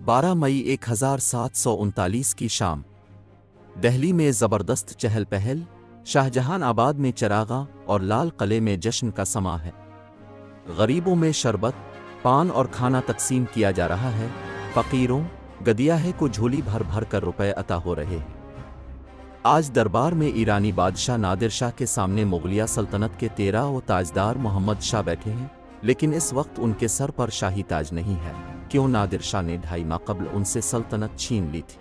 12 मई 1739 की शाम दिल्ली में ज़बरदस्त चहल पहल, शाहजहां आबाद में चरागा और लाल किले में जश्न का समा है। गरीबों में शरबत, पान और खाना तकसीम किया जा रहा है। फ़कीरों, गदियाहे को झोली भर भर कर रुपए अता हो रहे हैं। आज दरबार में ईरानी बादशाह नादिर शाह के सामने मुगलिया सल्तनत के 13 ताजदार मोहम्मद शाह बैठे हैं, लेकिन इस वक्त उनके सर पर शाही ताज नहीं है। क्यों? नादिर शाह ने 2.5 माह कबल उनसे सल्तनत छीन ली थी।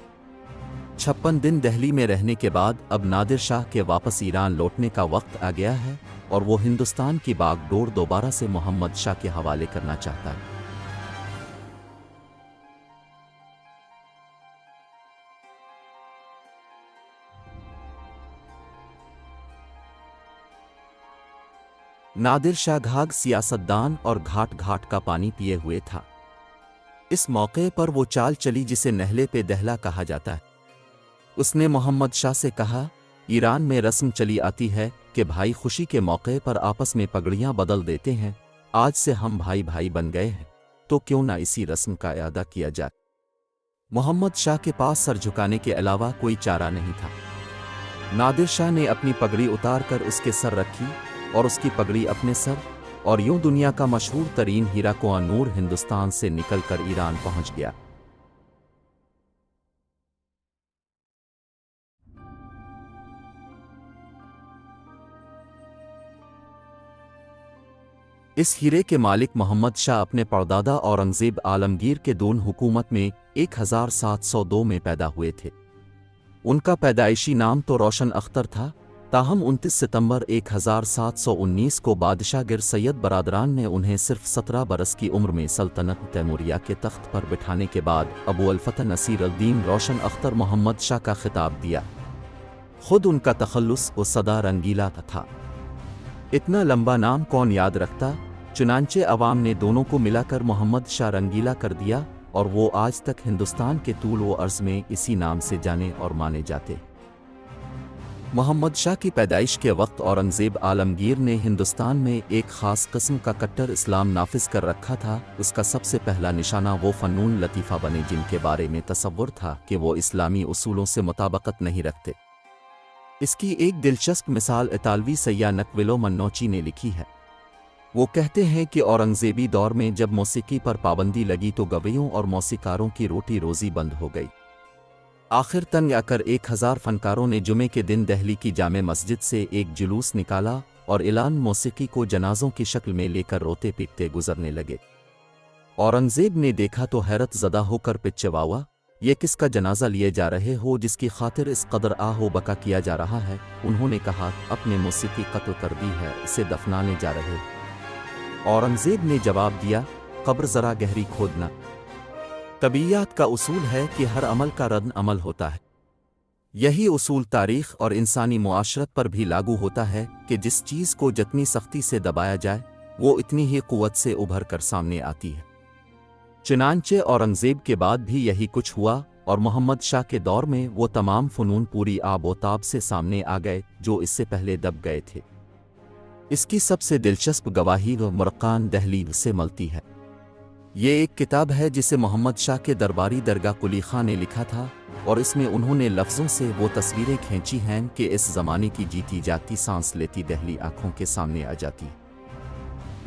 56 दिन दिल्ली में रहने के बाद अब नादिर शाह के वापस ईरान लौटने का वक्त आ गया है और वो हिंदुस्तान की बागडोर दोबारा से मोहम्मद शाह के हवाले करना चाहता है। नादिर शाह घाघ सियासतदान और घाट घाट का पानी पिए हुए था। इस मौके पर वो चाल चली जिसे नहले पे दहला कहा जाता है। उसने मोहम्मद शाह से कहा, ईरान में रस्म चली आती है कि भाई खुशी के मौके पर आपस में पगड़ियां बदल देते हैं। आज से हम भाई भाई बन गए हैं, तो क्यों ना इसी रस्म का अदा किया जाए। मोहम्मद शाह के पास सर झुकाने के अलावा कोई चारा नहीं था। नादिर शाह ने अपनी पगड़ी उतार कर उसके सर रखी और उसकी पगड़ी अपने सर, और यूं दुनिया का मशहूर तरीन हीरा कोह नूर हिंदुस्तान से निकलकर ईरान पहुंच गया। इस हीरे के मालिक मोहम्मद शाह अपने परदादा औरंगजेब आलमगीर के दून हुकूमत में 1702 में पैदा हुए थे। उनका पैदाइशी नाम तो रोशन अख्तर था, ताहम 29 सितंबर 1719 को बादशाह गिर सैयद बरादरान ने उन्हें सिर्फ 17 बरस की उम्र में सल्तनत तैमूरिया के तख्त पर बिठाने के बाद अबू अल-फतह नसीरुद्दीन रोशन अख्तर मोहम्मद शाह का खिताब दिया। खुद उनका तखल्लुस व सदा रंगीला था। इतना लंबा नाम कौन याद रखता, चुनांचे अवाम ने दोनों को मिलाकर मोहम्मद शाह रंगीला कर दिया और वो आज तक हिंदुस्तान के तूल व अर्ज में इसी नाम से जाने और माने जाते। मोहम्मद शाह की पैदाइश के वक्त औरंगजेब आलमगीर ने हिंदुस्तान में एक ख़ास किस्म का कट्टर इस्लाम नाफिज कर रखा था। उसका सबसे पहला निशाना वो फ़नून लतीफ़ा बने जिनके बारे में तसव्वुर था कि वो इस्लामी उसूलों से मुताबकत नहीं रखते। इसकी एक दिलचस्प मिसाल इतालवी सय्या नकविलो मन्नोची ने लिखी है। वो कहते हैं कि औरंगजेबी दौर में जब मौसीकी पर पाबंदी लगी तो गवैयों और मौसीकारों की रोटी रोज़ी बंद हो गई। आखिर तंग आकर 1000 फनकारों ने जुमे के दिन दिल्ली की जामे मस्जिद से एक जुलूस निकाला और इलान मौसीकी को जनाजों की शक्ल में लेकर रोते पीटते गुजरने लगे। औरंगजेब ने देखा तो हैरत ज़दा होकर पिछवाया, ये किसका जनाजा लिए जा रहे हो जिसकी खातिर इस कदर आहो बका किया जा रहा है। उन्होंने कहा, अपने मौसीकी कत्ल कर दी है, इसे दफनाने जा रहे। औरंगजेब ने जवाब दिया, कब्र ज़रा गहरी खोदना। तबीयत का उसूल है कि हर अमल का रद्द अमल होता है। यही उसूल तारीख़ और इंसानी मुआशरत पर भी लागू होता है कि जिस चीज़ को जितनी सख्ती से दबाया जाए वो इतनी ही क़ुव्वत से उभर कर सामने आती है। चुनांचे औरंगजेब के बाद भी यही कुछ हुआ और मोहम्मद शाह के दौर में वो तमाम फ़नून पूरी आबोताब से सामने आ गए जो इससे पहले दब गए थे। इसकी सबसे दिलचस्प गवाही मुरक्कान दहलीब से मिलती है। ये एक किताब है जिसे मोहम्मद शाह के दरबारी दरगाह कुली खां ने लिखा था और इसमें उन्होंने लफ्ज़ों से वो तस्वीरें खींची हैं कि इस ज़माने की जीती जाती सांस लेती दहली आँखों के सामने आ जाती।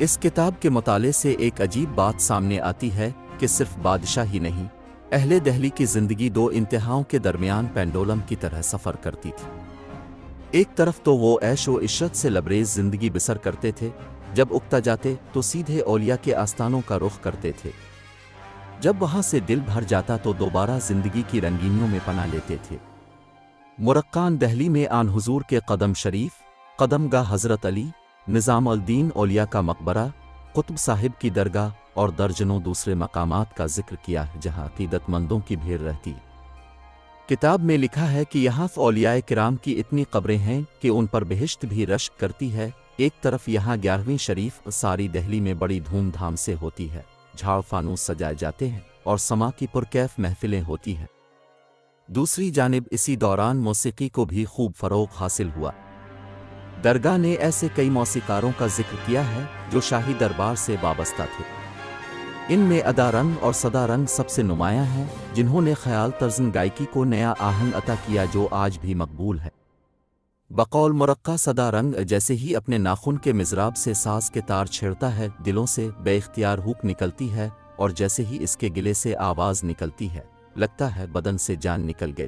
इस किताब के मुताले से एक अजीब बात सामने आती है कि सिर्फ बादशाह ही नहीं, अहले दहली की ज़िंदगी दो इंतहाओं के दरमियान पेंडोलम की तरह सफ़र करती थी। एक तरफ तो वो ऐश व इशरत से लबरेज ज़िंदगी बसर करते थे, जब उकता जाते तो सीधे औलिया के आस्थानों का रुख करते थे, जब वहाँ से दिल भर जाता तो दोबारा ज़िंदगी की रंगीनियों में पनाह लेते थे। मुरक्कान दहली में आन हुजूर के कदम शरीफ, कदमगाह हज़रत अली, निज़ाम अल-दीन औलिया का मकबरा, कुतुब साहिब की दरगाह और दर्जनों दूसरे मकामात का जिक्र किया है जहाँ अक़ीदतमंदों की भीड़ रहती। किताब में लिखा है कि यहाँ औलियाए किराम की इतनी कब्रें हैं कि उन पर बहिश्त भी रश्क करती है। एक तरफ यहाँ 11वीं शरीफ सारी दिल्ली में बड़ी धूमधाम से होती है, झाड़ फानूस सजाए जाते हैं और समा की पुरकैफ महफिलें होती हैं। दूसरी जानिब इसी दौरान मौसीकी को भी खूब फ़रोग़ हासिल हुआ। दरगाह ने ऐसे कई मौसीकारों का जिक्र किया है जो शाही दरबार से वाबस्ता थे। ان میں ادا رنگ اور صدا رنگ سب سے نمایاں ہیں، جنہوں نے خیال طرزن گائیکی کو نیا آہنگ عطا کیا جو آج بھی مقبول ہے۔ بقول مرقع صدا رنگ جیسے ہی اپنے ناخن کے مضراب سے ساز کے تار چھیڑتا ہے، دلوں سے بے اختیار ہوک نکلتی ہے، اور جیسے ہی اس کے گلے سے آواز نکلتی ہے لگتا ہے بدن سے جان نکل گئی۔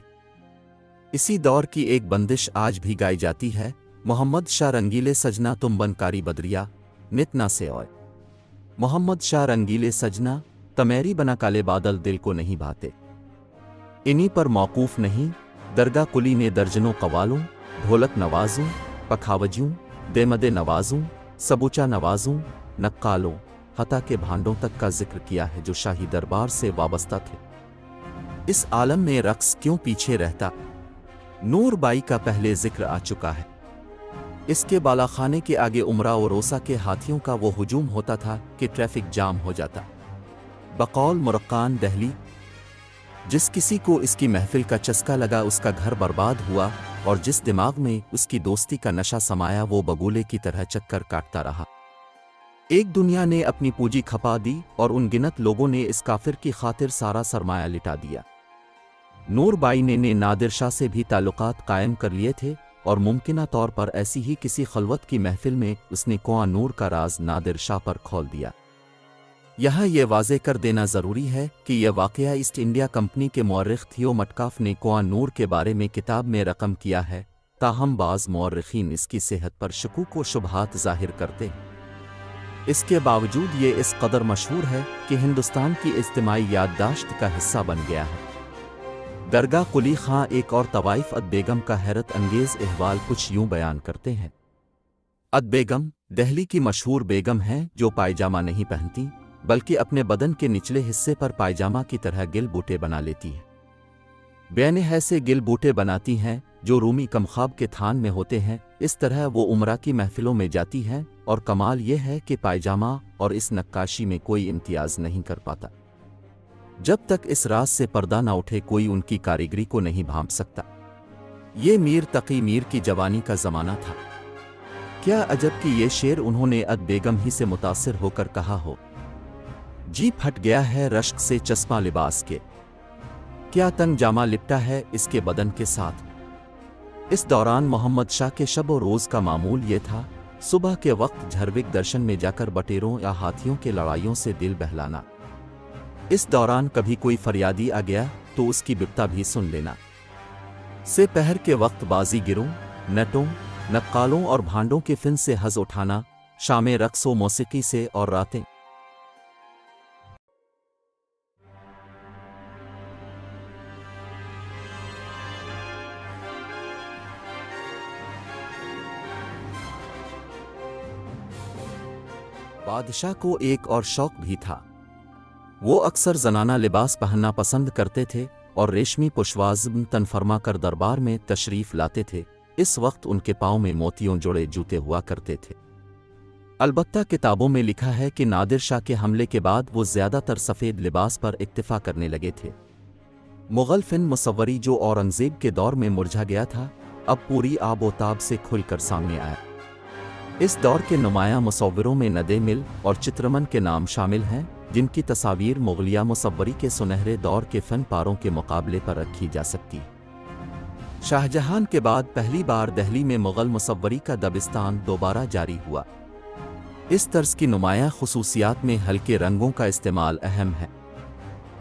اسی دور کی ایک بندش آج بھی گائی جاتی ہے، محمد شاہ رنگیلے سجنا تم بن کاری بدریا نت نہ سے اوئے۔ محمد شاہ رنگیلے سجنا تمیری بنا کالے بادل دل کو نہیں بھاتے۔ انہی پر موقوف نہیں، درگاہ کلی نے درجنوں قوالوں، ڈھولک نوازوں، پکھاوجیوں، دیمد نوازوں، سبوچا نوازوں، نقالوں، حتیٰ کہ بھانڈوں تک کا ذکر کیا ہے جو شاہی دربار سے وابستہ تھے۔ اس عالم میں رقص کیوں پیچھے رہتا؟ نور بائی کا پہلے ذکر آ چکا ہے۔ اس کے بالاخانے کے آگے امراء و روسا کے ہاتھیوں کا وہ ہجوم ہوتا تھا کہ ٹریفک جام ہو جاتا۔ بقول مرقان دہلی، جس کسی کو اس کی محفل کا چسکا لگا اس کا گھر برباد ہوا، اور جس دماغ میں اس کی دوستی کا نشہ سمایا وہ بگولے کی طرح چکر کاٹتا رہا۔ ایک دنیا نے اپنی پونجی کھپا دی اور ان گنت لوگوں نے اس کافر کی خاطر سارا سرمایہ لٹا دیا۔ نور بائی نے نادر شاہ سے بھی تعلقات قائم کر لیے تھے، اور ممکنہ طور پر ایسی ہی کسی خلوت کی محفل میں اس نے کنواں نور کا راز نادر شاہ پر کھول دیا۔ یہاں یہ واضح کر دینا ضروری ہے کہ یہ واقعہ ایسٹ انڈیا کمپنی کے مورخ تھیو مٹکاف نے کنواں نور کے بارے میں کتاب میں رقم کیا ہے، تاہم بعض مورخین اس کی صحت پر شکوک و شبہات ظاہر کرتے ہیں۔ اس کے باوجود یہ اس قدر مشہور ہے کہ ہندوستان کی اجتماعی یادداشت کا حصہ بن گیا ہے۔ درگاہ قلی خاں ایک اور طوائف اد بیگم کا حیرت انگیز احوال کچھ یوں بیان کرتے ہیں۔ اد بیگم دہلی کی مشہور بیگم ہیں جو پائجامہ نہیں پہنتی، بلکہ اپنے بدن کے نچلے حصے پر پائجامہ کی طرح گل بوٹے بنا لیتی ہیں۔ بینے ایسے گل بوٹے بناتی ہیں جو رومی کمخاب کے تھان میں ہوتے ہیں۔ اس طرح وہ عمرہ کی محفلوں میں جاتی ہیں، اور کمال یہ ہے کہ پائجامہ اور اس نقاشی میں کوئی امتیاز نہیں کر پاتا۔ جب تک اس راز سے پردہ نہ اٹھے کوئی ان کی کاریگری کو نہیں بھانپ سکتا۔ یہ میر تقی میر کی جوانی کا زمانہ تھا۔ کیا عجب کہ یہ شعر انہوں نے اد بیگم ہی سے متاثر ہو کر کہا ہو۔ جی پھٹ گیا ہے رشک سے چشمہ لباس کے، کیا تنگ جامہ لپٹا ہے اس کے بدن کے ساتھ۔ اس دوران محمد شاہ کے شب و روز کا معمول یہ تھا، صبح کے وقت جھروک درشن میں جا کر بٹیروں یا ہاتھیوں کے لڑائیوں سے دل بہلانا۔ اس دوران کبھی کوئی فریادی آ گیا تو اس کی بپتا بھی سن لینا۔ سے پہر کے وقت بازی گروں، نٹوں، نقالوں اور بھانڈوں کے فن سے حظ اٹھانا، شام رقص و موسیقی سے اور راتیں بادشاہ کو ایک اور شوق بھی تھا۔ وہ اکثر زنانہ لباس پہننا پسند کرتے تھے اور ریشمی پشواز تن فرما کر دربار میں تشریف لاتے تھے۔ اس وقت ان کے پاؤں میں موتیوں جڑے جوتے ہوا کرتے تھے۔ البتہ کتابوں میں لکھا ہے کہ نادر شاہ کے حملے کے بعد وہ زیادہ تر سفید لباس پر اکتفا کرنے لگے تھے۔ مغل فن مصوری جو اورنگزیب کے دور میں مرجھا گیا تھا، اب پوری آب و تاب سے کھل کر سامنے آیا۔ اس دور کے نمایاں مصوروں میں ندے مل اور چترمن کے نام شامل ہیں، جن کی تصاویر مغلیہ مصوری کے سنہرے دور کے فن پاروں کے مقابلے پر رکھی جا سکتی۔ شاہ جہان کے بعد پہلی بار دہلی میں مغل مصوری کا دبستان دوبارہ جاری ہوا۔ اس طرز کی نمایاں خصوصیات میں ہلکے رنگوں کا استعمال اہم ہے۔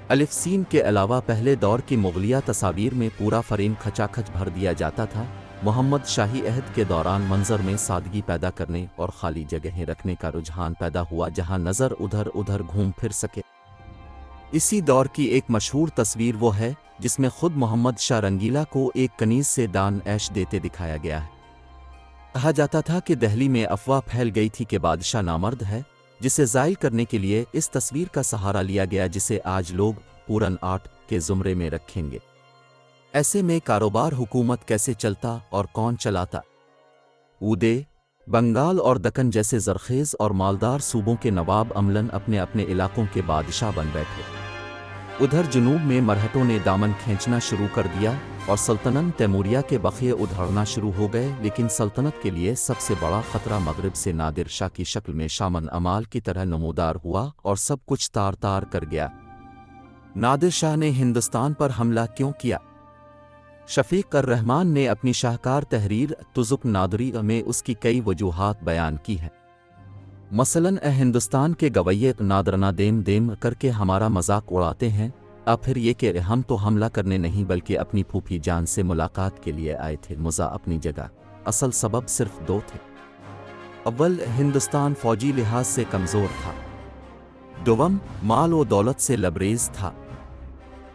الف سین کے علاوہ پہلے دور کی مغلیہ تصاویر میں پورا فریم کھچا کھچ بھر دیا جاتا تھا۔ محمد شاہی عہد کے دوران منظر میں سادگی پیدا کرنے اور خالی جگہیں رکھنے کا رجحان پیدا ہوا جہاں نظر ادھر ادھر گھوم پھر سکے۔ اسی دور کی ایک مشہور تصویر وہ ہے جس میں خود محمد شاہ رنگیلا کو ایک کنیز سے دان عیش دیتے دکھایا گیا ہے۔ کہا جاتا تھا کہ دہلی میں افواہ پھیل گئی تھی کہ بادشاہ نامرد ہے، جسے زائل کرنے کے لیے اس تصویر کا سہارا لیا گیا جسے آج لوگ پورن آرٹ کے زمرے میں رکھیں گے۔ ایسے میں کاروبار حکومت کیسے چلتا اور کون چلاتا؟ اودے، بنگال اور دکن جیسے زرخیز اور مالدار صوبوں کے نواب عملاً اپنے اپنے علاقوں کے بادشاہ بن بیٹھے۔ उधर जुनूब में मरहटों ने दामन खींचना शुरू कर दिया और सल्तनत तैमूरिया के बखिए उधड़ना शुरू हो गए, लेकिन सल्तनत के लिए सबसे बड़ा खतरा मगरिब से नादिर शाह की शक्ल में शामन अमाल की तरह नमूदार हुआ और सब कुछ तार तार कर गया। नादिर शाह ने हिंदुस्तान पर हमला क्यों किया? शफीक अर रहमान ने अपनी शाहकार तहरीर तुज़ुक नादरी में उसकी कई वजूहात बयान की हैं। मसलन हिंदुस्तान के गवैये नादरना देम देम करके हमारा मजाक उड़ाते हैं, अब फिर ये कि हम तो हमला करने नहीं बल्कि अपनी फूफी जान से मुलाकात के लिए आए थे। मुज़ा अपनी जगह, असल सबब सिर्फ दो थे। अव्वल, हिंदुस्तान फौजी लिहाज से कमज़ोर था। दोम, माल व दौलत से लबरेज था।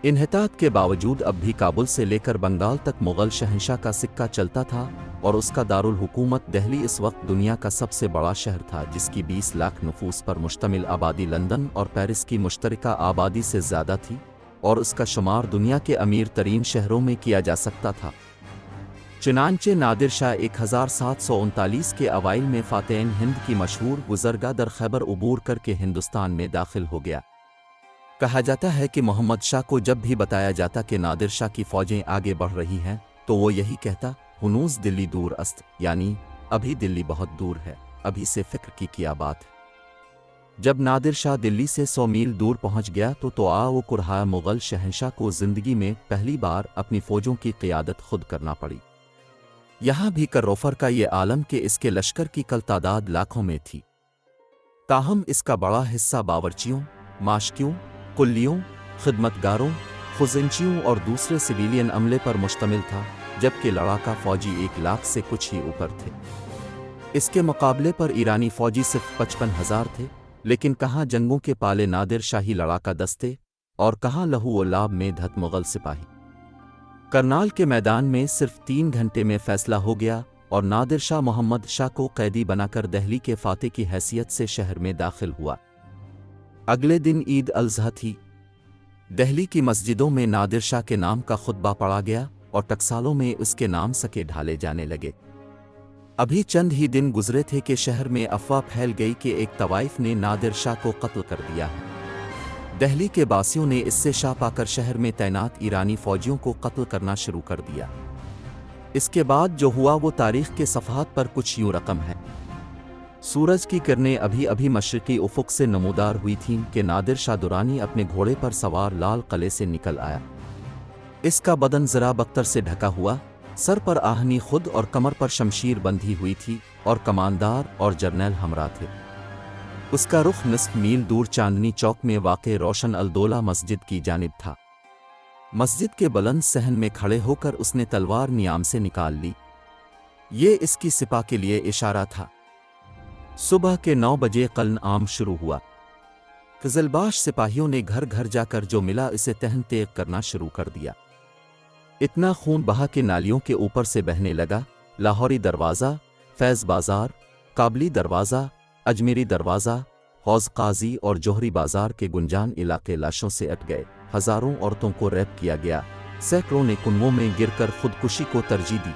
इन्हितात के बावजूद अब भी काबुल से लेकर बंगाल तक मुग़ल शहंशाह का सिक्का चलता था और उसका दारुल हुकूमत दिल्ली इस वक्त दुनिया का सबसे बड़ा शहर था, जिसकी 20 लाख नफूस पर मुश्तमिल आबादी लंदन और पेरिस की मुश्तरका आबादी से ज़्यादा थी और उसका शुमार दुनिया के अमीर तरीन शहरों में किया जा सकता था। चुनांचे नादिर शाह 1739 के अवाइल में फ़ातेह हिंद की मशहूर गुज़रगा दर खैबर उबूर करके हिंदुस्तान में दाखिल हो गया। कहा जाता है कि मोहम्मद शाह को जब भी बताया जाता कि नादिर शाह की फ़ौजें आगे बढ़ रही हैं तो वो यही कहता, हुनूस दिल्ली दूर अस्त, यानी अभी दिल्ली बहुत दूर है, अभी से फ़िक्र की क्या बात है। जब नादिर शाह दिल्ली से 100 मील दूर पहुंच गया तो वो कुरहा मुग़ल शहंशाह को ज़िंदगी में पहली बार अपनी फ़ौजों की क़ियादत खुद करना पड़ी। यहाँ भी कर्रोफर का ये आलम कि इसके लश्कर की कल तादाद लाखों में थी, ताहम इसका बड़ा हिस्सा बावर्चियों, माशकियों, कुल्लियों, खिदमतगारों, खुज़िंचियों और दूसरे सिविलियन अमले पर मुश्तमिल था, जबकि लड़ाका फ़ौजी 1 लाख से कुछ ही ऊपर थे। इसके मुकाबले पर ईरानी फ़ौजी सिर्फ 55,000 थे, लेकिन कहाँ जंगों के पाले नादिर शाही लड़ाका दस्ते और कहाँ लहू व लाब में धत मुग़ल सिपाही। करनाल के मैदान में सिर्फ 3 घंटे में फ़ैसला हो गया और नादिर शाह मोहम्मद शाह को कैदी बनाकर दिल्ली के फ़ाते की हैसियत से शहर में दाखिल हुआ। अगले दिन ईद अल-ज़हा थी। दिल्ली की मस्जिदों में नादिर शाह के नाम का खुतबा पढ़ा गया और टकसालों में उसके नाम सके ढाले जाने लगे। अभी चंद ही दिन गुजरे थे कि शहर में अफवाह फैल गई कि एक तवाइफ ने नादिर शाह को कत्ल कर दिया है। दिल्ली के बासियों ने इससे शाह पाकर शहर में तैनात ईरानी फ़ौजियों को कत्ल करना शुरू कर दिया। इसके बाद जो हुआ वो तारीख़ के सफ़हात पर कुछ यूँ रकम है। सूरज की किरणें अभी अभी मशरिकी उफ़ुक़ से नमूदार हुई थीं कि नादिर शाह दुरानी अपने घोड़े पर सवार लाल किले से निकल आया। इसका बदन ज़रा बख्तर से ढका हुआ, सर पर आहनी खुद और कमर पर शमशीर बंधी हुई थी और कमानदार और जर्नैल हमरा थे। उसका रुख निस्फ मील दूर चांदनी चौक में वाक़े रोशन अल-दौला मस्जिद की जानिब था। मस्जिद के बुलंद सहन में खड़े होकर उसने तलवार नियाम से निकाल ली। ये इसकी सिपा के लिए इशारा था। सुबह के 9 बजे क़ल्न आम शुरू हुआ। क़िज़लबाश सिपाहियों ने घर घर जाकर जो मिला इसे तहन तेग करना शुरू कर दिया। इतना खून बहा कि नालियों के ऊपर से बहने लगा। लाहौरी दरवाज़ा, फैज़ बाज़ार, काबली दरवाज़ा, अजमेरी दरवाज़ा, हौज़ काजी और जोहरी बाज़ार के गुंजान इलाके लाशों से अट गए। हज़ारों औरतों को रैप किया गया। सैकड़ों ने कुनवों में गिरकर खुदकुशी को तरजीह दी।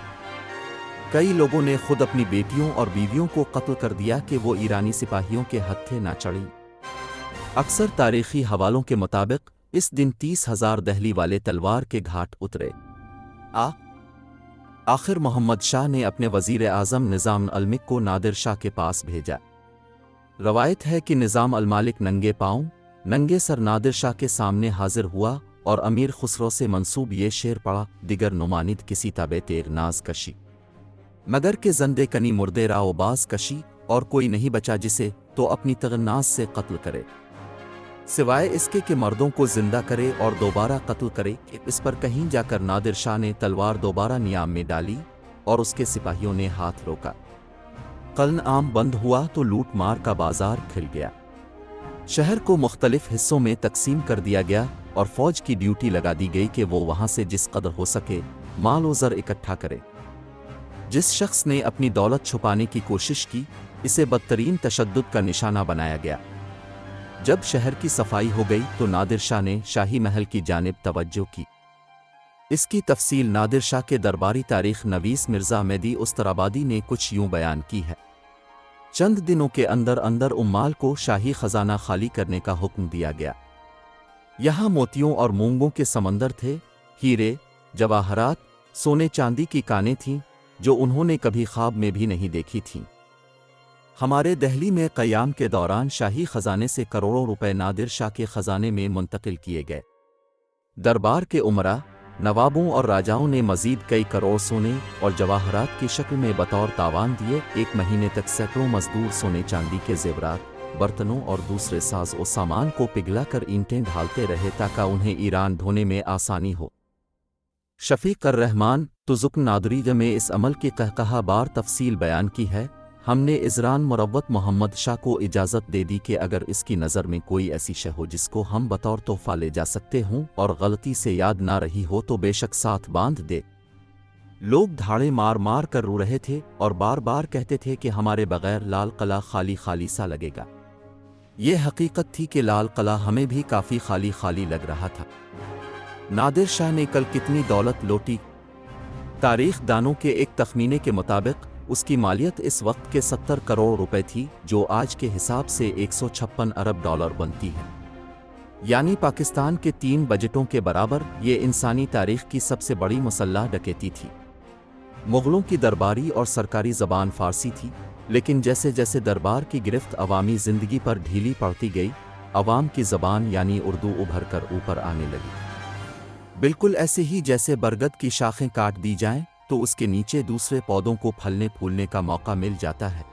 कई लोगों ने खुद अपनी बेटियों और बीवियों को कत्ल कर दिया कि वो ईरानी सिपाहियों के हत्थे ना चढ़ी। अक्सर तारीख़ी हवालों के मुताबिक इस दिन 30,000 दिल्ली वाले तलवार के घाट उतरे। आखिर मोहम्मद शाह ने अपने वज़ीर आज़म निज़ाम अल-मलिक को नादिर शाह के पास भेजा। रवायत है कि निज़ाम अल-मलिक नंगे पाँव, नंगे सर नादिर शाह के सामने हाजिर हुआ और अमीर खुसरो से मंसूब ये शेर पढ़ा, दिगर नुमानिद किसी ताबे तेर नाज कशी, मगर के जंदे कनी मुर्दे राव बाज कशी, और कोई नहीं बचा जिसे तो अपनी तगन्नास से कत्ल करे, सिवाय इसके कि मर्दों को जिंदा करे और दोबारा कत्ल करे। इस पर कहीं जाकर नादिर शाह ने तलवार दोबारा नियाम में डाली और उसके सिपाहियों ने हाथ रोका। क़ल्न आम बंद हुआ तो लूट मार का बाजार खिल गया। शहर को मुख्तलिफ हिस्सों में तकसीम कर दिया गया और फौज की ड्यूटी लगा दी गई कि वो वहाँ से जिस कदर हो सके माल व ज़र इकट्ठा करे। जिस शख्स ने अपनी दौलत छुपाने की कोशिश की, इसे बदतरीन तशद्दुद का निशाना बनाया गया। जब शहर की सफाई हो गई तो नादिर शाह ने शाही महल की जानिब तवज्जो की। इसकी तफसील नादिर शाह के दरबारी तारीख नवीस मिर्ज़ा मेदी उस्तराबादी ने कुछ यूं बयान की है। चंद दिनों के अंदर अंदर उम्माल को शाही खजाना खाली करने का हुक्म दिया गया। यहाँ मोतियों और मूंगों के समंदर थे, हीरे, जवाहरात, सोने चांदी की कानें थीं जो उन्होंने कभी ख्वाब में भी नहीं देखी थीं। हमारे दहली में क़याम के दौरान शाही खजाने से करोड़ों रुपए नादिर शाह के खजाने में मुंतकिल किए गए। दरबार के उमरा, नवाबों और राजाओं ने मजीद कई करोड़ सोने और जवाहरात की शक्ल में बतौर तावान दिए। एक महीने तक सैकड़ों मजदूर सोने चांदी के जेवरात, बर्तनों और दूसरे साज और सामान को पिघलाकर ईंटें ढालते रहे ताकि उन्हें ईरान ढोने में आसानी हो। शफीक अर्रहमान तुजुक नादरीज में इस अमल की कहकहा बार तफसील बयान की है। हमने इजरान मुरव्वत मोहम्मद शाह को इजाज़त दे दी कि अगर इसकी नज़र में कोई ऐसी शय हो जिसको हम बतौर तोहफा ले जा सकते हों और गलती से याद ना रही हो तो बेशक साथ बांध दे। लोग धाड़े मार मार कर रो रहे थे और बार बार कहते थे कि हमारे बगैर लाल किला खाली खाली सा लगेगा। ये हकीकत थी कि लाल किला हमें भी काफ़ी खाली खाली लग रहा था। नादिर शाह ने कल कितनी दौलत लौटी? तारीख दानों के एक तखमीने के मुताबिक उसकी मालियत इस वक्त के 70 करोड़ रुपए थी, जो आज के हिसाब से 156 अरब डॉलर बनती है, यानी पाकिस्तान के 3 बजटों के बराबर। ये इंसानी तारीख की सबसे बड़ी मुसल्लह डकैती थी। मुग़लों की दरबारी और सरकारी ज़बान फ़ारसी थी, लेकिन जैसे जैसे दरबार की गिरफ्त अवामी ज़िंदगी पर ढीली पड़ती गई, अवाम की ज़बान यानी उर्दू उभर कर ऊपर आने लगी। बिल्कुल ऐसे ही जैसे बरगद की शाखें काट दी जाएं तो उसके नीचे दूसरे पौधों को फलने फूलने का मौका मिल जाता है।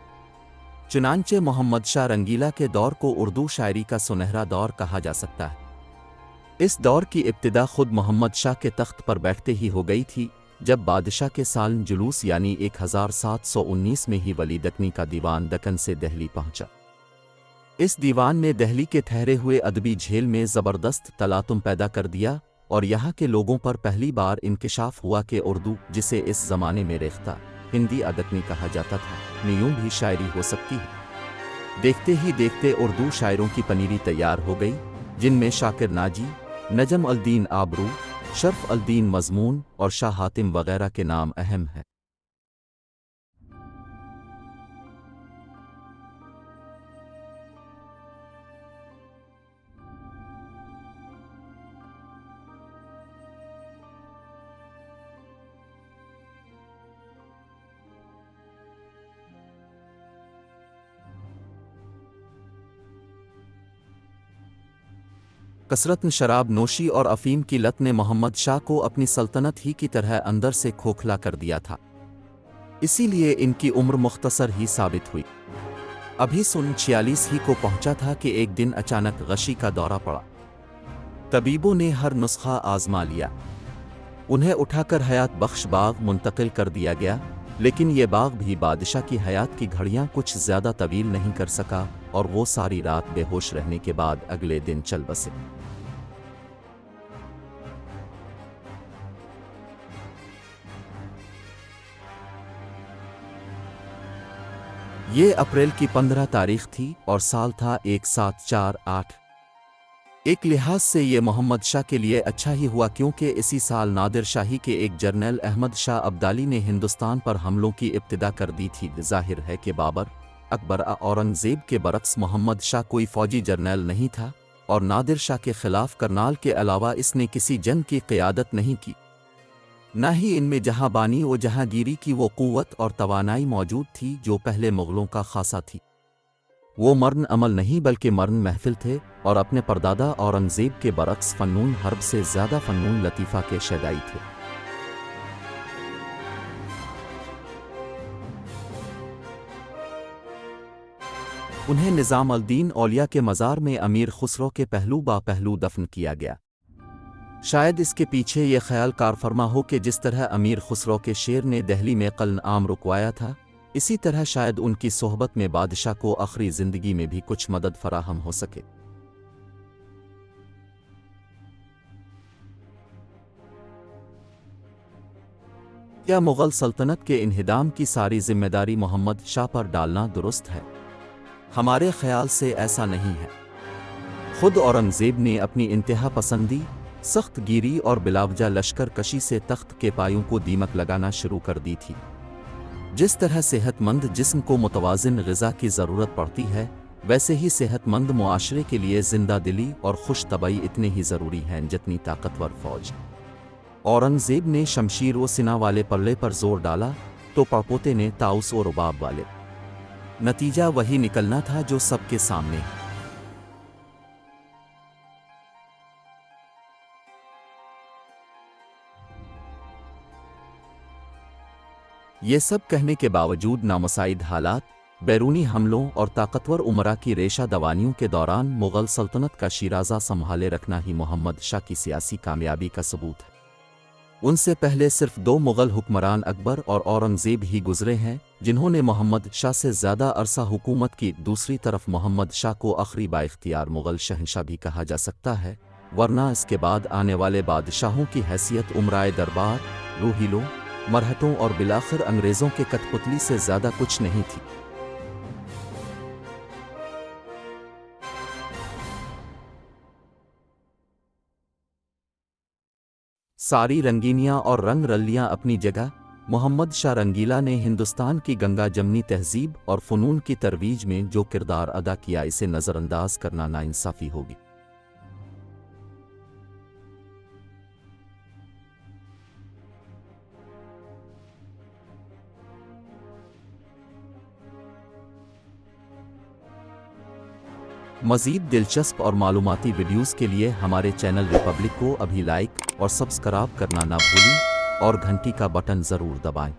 चुनांचे मोहम्मद शाह रंगीला के दौर को उर्दू शायरी का सुनहरा दौर कहा जा सकता है। इस दौर की इब्तिदा खुद मोहम्मद शाह के तख्त पर बैठते ही हो गई थी, जब बादशाह के सालन जुलूस यानी 1719 में ही वली दक्कनी का दीवान दक्कन से दहली पहुंचा। इस दीवान ने दहली के ठहरे हुए अदबी झेल में ज़बरदस्त तलातुम पैदा कर दिया और यहाँ के लोगों पर पहली बार इंकिशाफ हुआ कि उर्दू, जिसे इस ज़माने में रेख्ता हिंदी अदकनी कहा जाता था, में यूं भी शायरी हो सकती है। देखते ही देखते उर्दू शायरों की पनीरी तैयार हो गई, जिनमें शाकिर नाजी, नजम अल दीन आबरू, शर्फ अल दीन मज़मून और शाह हातिम वगैरह के नाम अहम हैं। कसरत शराब नोशी और अफीम की लत ने मोहम्मद शाह को अपनी सल्तनत ही की तरह अंदर से खोखला कर दिया था। इसीलिए इनकी उम्र मुख्तसर ही साबित हुई। अभी सन 46 ही को पहुंचा था कि एक दिन अचानक गशी का दौरा पड़ा। तबीबों ने हर नुस्खा आजमा लिया, उन्हें उठाकर हयात बख्श बाग मुंतकिल कर दिया गया, लेकिन ये बाग भी बादशाह की हयात की घड़ियां कुछ ज़्यादा तवील नहीं कर सका और वो सारी रात बेहोश रहने के बाद अगले दिन चल बसे। ये अप्रैल की 15 तारीख थी और साल था 1748। एक लिहाज से ये मोहम्मद शाह के लिए अच्छा ही हुआ, क्योंकि इसी साल नादिर शाही के एक जर्नल अहमद शाह अब्दाली ने हिंदुस्तान पर हमलों की इब्तिदा कर दी थी। जाहिर है कि बाबर, अकबर औरंगज़ेब के बरक्स मोहम्मद शाह कोई फ़ौजी जर्नल नहीं था और नादिर शाह के ख़िलाफ़ करनाल के अलावा इसने किसी जंग की क़यादत नहीं की। न ही इनमें जहाँबानी व जहाँगीरी की वो क़ुव्वत और तवानाई मौजूद थी जो पहले मुग़लों का ख़ासा थी। वो मर्न अमल नहीं बल्कि मर्न महफिल थे और अपने परदादा औरंगज़ेब के बरक्स फ़न्नून हर्ब से ज़्यादा फ़न्नून लतीफ़ा के शदाई थे। उन्हें निज़ाम अल दीन औलिया के मज़ार में अमीर खुसरो के पहलू बा पहलू दफन किया गया। शायद इसके पीछे ये ख्याल कारफरमा हो कि जिस तरह अमीर खुसरो के शेर ने दहली में क़ल्न आम रुकवाया था, इसी तरह शायद उनकी सोहबत में बादशाह को आखिरी ज़िंदगी में भी कुछ मदद फराहम हो सके। क्या मुग़ल सल्तनत के इन्हिदाम की सारी जिम्मेदारी मोहम्मद शाह पर डालना दुरुस्त है? हमारे ख्याल से ऐसा नहीं है। खुद औरंगज़ेब ने अपनी इंतहा पसंदी, सख्त गिरी और बिलावजा लश्कर कशी से तख्त के पायों को दीमक लगाना शुरू कर दी थी। जिस तरह सेहतमंद जिस्म को मुतवाज़िन ग़िज़ा की ज़रूरत पड़ती है, ویسے ہی صحت مند معاشرے کے لیے زندہ دلی اور خوش طبعی اتنے ہی ضروری ہیں جتنی طاقتور فوج۔ اورنگزیب نے شمشیر و سنا والے پلے پر زور ڈالا تو پڑپوتے نے طاؤس و رباب والے۔ نتیجہ وہی نکلنا تھا جو سب کے سامنے ہے۔ یہ سب کہنے کے باوجود نامساعد حالات، بیرونی حملوں اور طاقتور امراء کی ریشہ دوانیوں کے دوران مغل سلطنت کا شیرازہ سنبھالے رکھنا ہی محمد شاہ کی سیاسی کامیابی کا ثبوت ہے۔ ان سے پہلے صرف دو مغل حکمران اکبر اور اورنگزیب ہی گزرے ہیں جنہوں نے محمد شاہ سے زیادہ عرصہ حکومت کی۔ دوسری طرف محمد شاہ کو آخری بااختیار مغل شہنشاہ بھی کہا جا سکتا ہے، ورنہ اس کے بعد آنے والے بادشاہوں کی حیثیت امرائے دربار، روہیلوں، مرہٹوں اور بالآخر انگریزوں کے کٹ پتلی سے زیادہ کچھ نہیں تھی۔ ساری رنگینیاں اور رنگ رلیاں اپنی جگہ، محمد شاہ رنگیلا نے ہندوستان کی گنگا جمنی تہذیب اور فنون کی ترویج میں جو کردار ادا کیا اسے نظر انداز کرنا ناانصافی ہوگی۔ مزید دلچسپ اور معلوماتی ویڈیوز کے لیے ہمارے چینل ریپبلک کو ابھی لائک اور سبسکرائب کرنا نہ بھولیں اور گھنٹی کا بٹن ضرور دبائیں۔